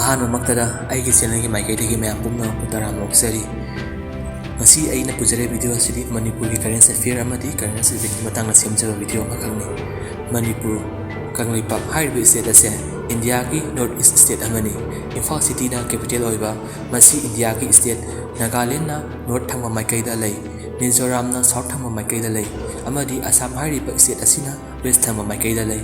ꯑꯍꯥꯟꯕꯃꯛꯇꯗ ꯑꯩꯒꯤ ꯆꯦꯅꯦꯜꯒꯤ ꯃꯥꯏꯀꯩꯗꯒꯤ ꯃꯌꯥꯝ ꯄꯨꯝꯅꯃꯛꯄꯨ ꯇꯔꯥꯝꯅ ꯑꯣꯛꯆꯔꯤ꯫ ꯉꯁꯤ ꯑꯩꯅ ꯄꯨꯖꯔꯤꯕ ꯚꯤꯗꯤꯑꯣ ꯑꯁꯤꯗꯤ ꯃꯅꯤꯄꯨꯔꯒꯤ ꯀꯔꯦꯟ ꯑꯦꯐꯤꯌꯔ ꯑꯃꯗꯤ ꯀꯔꯦꯟ ꯏꯚꯦꯟꯠꯀꯤ ꯃꯇꯥꯡꯗ ꯁꯦꯝꯖꯕ ꯚꯤꯗꯤꯑꯣ ꯑꯃꯈꯛꯅꯤ꯫ ꯃꯅꯤꯄꯨꯔ ꯀꯪꯂꯩꯄꯥꯛ ꯍꯥꯏꯔꯤꯕ ꯁ꯭ꯇꯦꯠ ꯑꯁꯦ ꯏꯟꯗꯤꯌꯥꯒꯤ ꯅꯣꯔꯊ ꯏꯁꯠ ꯁ꯭ꯇꯦꯠ ꯑꯃꯅꯤ꯫ ꯏꯝꯐꯥꯜ ꯁꯤꯇꯤꯅ ꯀꯦꯄꯤꯇꯦꯜ ꯑꯣꯏꯕ ꯃꯁꯤ ꯏꯟꯗꯤꯌꯥꯒꯤ ꯁ꯭ꯇꯦꯠ ꯅꯥꯒꯥꯂꯦꯟꯗꯅ ꯅꯣꯔꯊ ꯊꯪꯕ ꯃꯥꯏꯀꯩꯗ ꯂꯩ, ꯃꯤꯖꯣꯔꯥꯝꯅ ꯁꯥꯎꯊ ꯊꯪꯕ ꯃꯥꯏꯀꯩꯗ ꯂꯩ, ꯑꯃꯗꯤ ꯑꯁꯥꯝ ꯍꯥꯏꯔꯤꯕ ꯁ꯭ꯇꯦꯠ ꯑꯁꯤꯅ ꯋꯦꯁꯠ ꯊꯪꯕ ꯃꯥꯏꯀꯩꯗ ꯂꯩ꯫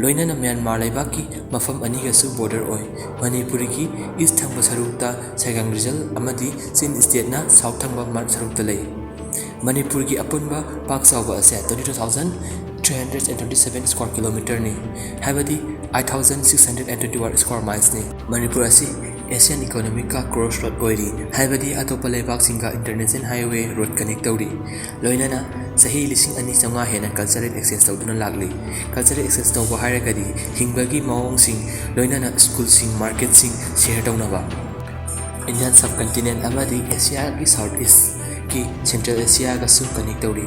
ꯂꯣꯏꯅꯅ ꯃ꯭ꯌꯥꯟꯃꯥꯔ ꯂꯩꯕꯥꯛꯀꯤ ꯃꯐꯝ ꯑꯅꯤꯒꯁꯨ ꯕꯣꯔꯗꯔ ꯑꯣꯏ꯫ ꯃꯅꯤꯄꯨꯔꯒꯤ ꯏꯁꯠ ꯊꯪꯕ ꯁꯔꯨꯛꯇ ꯁꯥꯏꯒꯥꯡ ꯔꯤꯖꯜ ꯑꯃꯗꯤ ꯆꯤꯟ ꯁ꯭ꯇꯦꯠꯅ ꯁꯥꯎꯊ ꯊꯪꯕ ꯁꯔꯨꯛꯇ ꯂꯩ꯫ ꯃꯅꯤꯄꯨꯔꯒꯤ ꯑꯄꯨꯟꯕ ꯄꯥꯛ ꯆꯥꯎꯕ ꯑꯁꯦ 22,327 ꯁ꯭ꯀ꯭ꯋꯥꯔ ꯀꯤꯂꯣꯃꯤꯇꯔꯅꯤ, ꯍꯥꯏꯕꯗꯤ 8,621 ꯁ꯭ꯀ꯭ꯋꯥꯔ ꯃꯥꯏꯜꯁꯅꯤ꯫ ꯃꯅꯤꯄꯨꯔ ꯑꯁꯤ ꯑꯦꯁꯤꯌꯥꯟ ꯏꯀꯣꯅꯣꯃꯤꯛꯀ ꯀ꯭ꯔꯣꯁ ꯔꯣꯗ ꯑꯣꯏꯔꯤ, ꯍꯥꯏꯕꯗꯤ ꯑꯇꯣꯞꯄ ꯂꯩꯕꯥꯛꯁꯤꯡꯒ ꯏꯟꯇꯔꯅꯦꯁꯅꯦꯜ ꯍꯥꯏꯋꯦ ꯔꯣꯗ ꯀꯅꯦꯛ ꯇꯧꯔꯤ꯫ ꯂꯣꯏꯅꯅ ꯆꯍꯤ 2,500 ꯍꯦꯟꯅ ꯀꯜꯆꯔꯦꯜ ꯑꯦꯛꯁꯆꯦꯟꯖ ꯇꯧꯗꯨꯅ ꯂꯥꯛꯂꯤ꯫ ꯀꯜꯆꯔꯦꯜ ꯑꯦꯛꯁꯆꯦꯟꯖ ꯇꯧꯕ ꯍꯥꯏꯔꯒꯗꯤ ꯍꯤꯡꯕꯒꯤ ꯃꯑꯣꯡꯁꯤꯡ, ꯂꯣꯏꯅꯅ ꯁ꯭ꯀꯨꯜꯁꯤꯡ, ꯃꯥꯔꯀꯦꯠꯁꯤꯡ ꯁꯦꯌꯔ ꯇꯧꯅꯕ꯫ ꯏꯟꯗꯤꯌꯟ ꯁꯕꯀꯟꯇꯤꯅꯦꯟꯠ ꯑꯃꯗꯤ ꯑꯦꯁꯤꯌꯥꯒꯤ ꯁꯥꯎꯊ ꯏꯁꯠꯀꯤ ꯁꯦꯟꯇ꯭ꯔꯦꯜ ꯑꯦꯁꯤꯌꯥꯒꯁꯨ ꯀꯅꯦꯛ ꯇꯧꯔꯤ꯫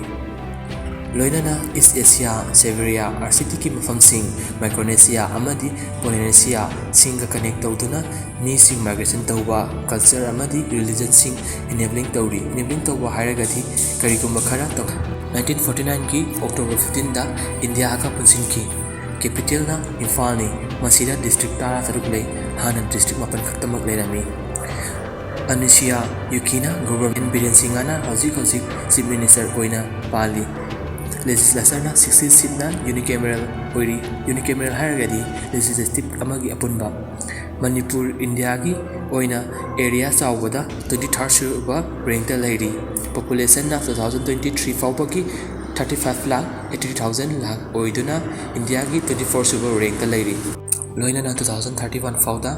ꯂꯣꯏꯅꯅ ꯏꯁꯠ ꯑꯦꯁꯤꯌꯥ, ꯁꯥꯏꯕꯦꯔꯤꯌꯥ, ꯑꯥꯔꯛꯇꯤꯛꯀꯤ ꯃꯐꯝꯁꯤꯡ, ꯃꯥꯏꯀ꯭ꯔꯣꯅꯦꯁꯤꯌꯥ ꯑꯃꯗꯤ ꯄꯣꯂꯤꯅꯦꯁꯤꯌꯥ ꯁꯤꯡꯒ ꯀꯅꯦꯛ ꯇꯧꯗꯨꯅ ꯃꯤꯁꯤꯡ ꯃꯥꯏꯒ꯭ꯔꯦꯁꯟ ꯇꯧꯕ, ꯀꯜꯆꯔ ꯑꯃꯗꯤ ꯔꯤꯂꯤꯖꯟꯁꯤꯡ ꯏꯅꯦꯕ꯭ꯂꯤꯡ ꯇꯧꯔꯤ꯫ ꯏꯅꯦꯕ꯭ꯂꯤꯡ ꯇꯧꯕ ꯍꯥꯏꯔꯒꯗꯤ ꯀꯔꯤꯒꯨꯝꯕ ꯈꯔ 1949ꯒꯤ ꯑꯣꯛꯇꯣꯕꯔ 15ꯗ ꯏꯟꯗꯤꯌꯥꯒ ꯄꯨꯟꯁꯤꯟꯈꯤ꯫ ꯀꯦꯄꯤꯇꯦꯜꯅ ꯏꯝꯐꯥꯜꯅꯤ, ꯃꯁꯤꯗ ꯗꯤꯁꯇ꯭ꯔꯤꯛ 16 ꯂꯩ, ꯍꯥꯟꯅ ꯗꯤꯁꯇ꯭ꯔꯤꯛ 9 ꯈꯛꯇꯃꯛ ꯂꯩꯔꯝꯃꯤ꯫ ꯑꯅꯨꯁꯨꯌꯥ ꯎꯏꯀꯤꯅ ꯒꯚꯔꯅꯔ, ꯕꯤꯔꯦꯟ ꯁꯤꯡꯍꯅ ꯍꯧꯖꯤꯛ ꯆꯤꯐ ꯃꯤꯅꯤꯁꯇꯔ ꯑꯣꯏꯅ ꯄꯥꯜꯂꯤ꯫ ꯂꯦꯖꯤꯁꯂꯦꯆꯔꯅ 16 ꯁꯤꯠꯅ ꯌꯨꯅꯤꯀꯦꯃꯦꯔꯦꯜ ꯑꯣꯏꯔꯤ꯫ ꯌꯨꯅꯤꯀꯦꯃꯦꯔꯦꯜ ꯍꯥꯏꯔꯒꯗꯤ ꯂꯦꯖꯤꯁꯂꯦꯇꯤꯚ ꯑꯃꯒꯤ ꯑꯄꯨꯟꯕ꯫ ꯃꯅꯤꯄꯨꯔ ꯏꯟꯗꯤꯌꯥꯒꯤ ꯑꯣꯏꯅ ꯑꯦꯔꯤꯌꯥ ꯆꯥꯎꯕꯗ 23rd ꯁꯨꯕ ꯔꯦꯡꯛꯇ ꯂꯩꯔꯤ꯫ ꯄꯣꯄꯨꯂꯦꯁꯟꯅ 2023 ꯐꯥꯎꯕꯒꯤ 35,83,000 ꯂꯥꯈ ꯑꯣꯏꯗꯨꯅ ꯏꯟꯗꯤꯌꯥꯒꯤ 24th ꯁꯨꯕ ꯔꯦꯡꯛꯇ ꯂꯩꯔꯤ꯫ ꯂꯣꯏꯅꯅ 2031 ꯐꯥꯎꯗ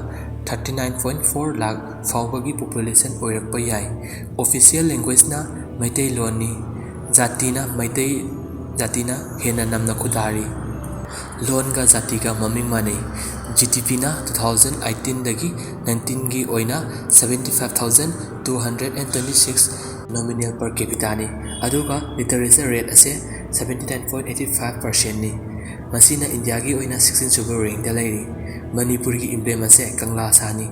39.4 ꯂꯥꯈ ꯐꯥꯎꯕꯒꯤ ꯄꯣꯄꯨꯂꯦꯁꯟ ꯑꯣꯏꯔꯛꯄ ꯌꯥꯏ꯫ ꯑꯣꯐꯤꯁꯤꯌꯦꯜ ꯂꯦꯡꯒ꯭ꯋꯦꯖꯅ ꯃꯩꯇꯩꯂꯣꯟꯅꯤ꯫ ꯖꯥꯇꯤꯅ ꯍꯦꯟꯅ ꯅꯝꯅ ꯈꯨꯟꯗꯥꯔꯤ꯫ ꯂꯣꯟꯒ ꯖꯥꯇꯤꯒ ꯃꯃꯤꯡ ꯃꯥꯟꯅꯩ꯫ ꯖꯤꯗꯤꯄꯤꯅ 2018ꯗꯒꯤ 19ꯒꯤ ꯑꯣꯏꯅ 75,226 ꯅꯣꯃꯤꯅꯦꯜ ꯄꯔ ꯀꯦꯄꯤꯇꯥꯅꯤ, ꯑꯗꯨꯒ ꯂꯤꯇꯔꯦꯆꯔ ꯔꯦꯠ ꯑꯁꯦ 79.85%ꯅꯤ꯫ ꯃꯁꯤꯅ ꯏꯟꯗꯤꯌꯥꯒꯤ ꯑꯣꯏꯅ 16th ꯁꯨꯕ ꯔꯦꯡꯛꯇ ꯂꯩꯔꯤ꯫ ꯃꯅꯤꯄꯨꯔꯒꯤ ꯏꯝꯕ꯭ꯂꯦꯝ ꯑꯁꯦ ꯀꯪꯂꯥ ꯁꯥꯅꯤ꯫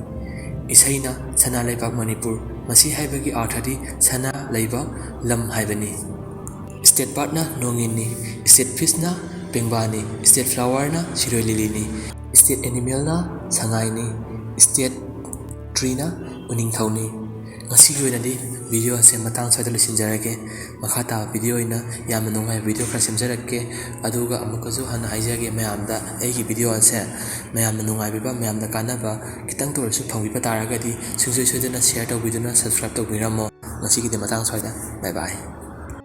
ꯏꯁꯩꯅ ꯁꯅꯥ ꯂꯩꯕꯥꯛ ꯃꯅꯤꯄꯨꯔ, ꯃꯁꯤ ꯍꯥꯏꯕꯒꯤ ꯑꯔꯊꯗꯤ ꯁꯅꯥ ꯂꯩꯕ ꯂꯝ ꯍꯥꯏꯕꯅꯤ꯫ ꯁ꯭ꯇꯦꯠ ꯕꯥꯔꯗꯅ ꯅꯣꯡꯏꯟꯅꯤ꯫ ꯁ꯭ꯇꯦꯠ ꯐꯤꯁꯅ ꯄꯦꯡꯕꯥꯅꯤ꯫ ꯁ꯭ꯇꯦꯠ ꯐ꯭ꯂꯥꯋꯔꯅ ꯁꯤꯔꯣꯏ ꯂꯤꯂꯤꯅꯤ꯫ ꯁ꯭ꯇꯦꯠ ꯑꯦꯅꯤꯃꯦꯜꯅ ꯁꯉꯥꯏꯅꯤ꯫ ꯁ꯭ꯇꯦꯠ ꯇ꯭ꯔꯤꯅ ꯎꯅꯤꯡꯊꯧꯅꯤ꯫ ꯉꯁꯤꯒꯤ ꯑꯣꯏꯅꯗꯤ ꯚꯤꯗꯤꯑꯣ ꯑꯁꯦ ꯃꯇꯥꯡ ꯁ꯭ꯋꯥꯏꯗ ꯂꯣꯏꯁꯤꯟꯖꯔꯒꯦ꯫ ꯃꯈꯥ ꯇꯥꯕ ꯚꯤꯗꯤꯑꯣ ꯑꯣꯏꯅ ꯌꯥꯝꯅ ꯅꯨꯡꯉꯥꯏꯕ ꯚꯤꯗꯤꯑꯣ ꯈꯔ ꯁꯦꯝꯖꯔꯛꯀꯦ꯫ ꯑꯗꯨꯒ ꯑꯃꯨꯛꯀꯁꯨ ꯍꯟꯅ ꯍꯥꯏꯖꯒꯦ ꯃꯌꯥꯝꯗ, ꯑꯩꯒꯤ ꯚꯤꯗꯤꯑꯣ ꯑꯁꯦ ꯃꯌꯥꯝꯅ ꯅꯨꯡꯉꯥꯏꯕꯤꯕ, ꯃꯌꯥꯝꯅ ꯀꯥꯟꯅꯕ ꯈꯤꯇꯪꯇ ꯑꯣꯏꯔꯁꯨ ꯐꯪꯕꯤꯕ ꯇꯥꯔꯒꯗꯤ ꯁꯨꯡꯁꯣꯏ ꯁꯣꯏꯗꯅ ꯁꯦꯌꯔ ꯇꯧꯕꯤꯗꯨꯅ ꯁꯕꯁꯀ꯭ꯔꯥꯏꯕ ꯇꯧꯕꯤꯔꯝꯃꯣ꯫ ꯉꯁꯤꯒꯤꯗꯤ ꯃꯇꯥꯡ ꯁ꯭ꯋꯥꯏꯗ꯫ ꯕꯥꯏ ꯕꯥꯏ꯫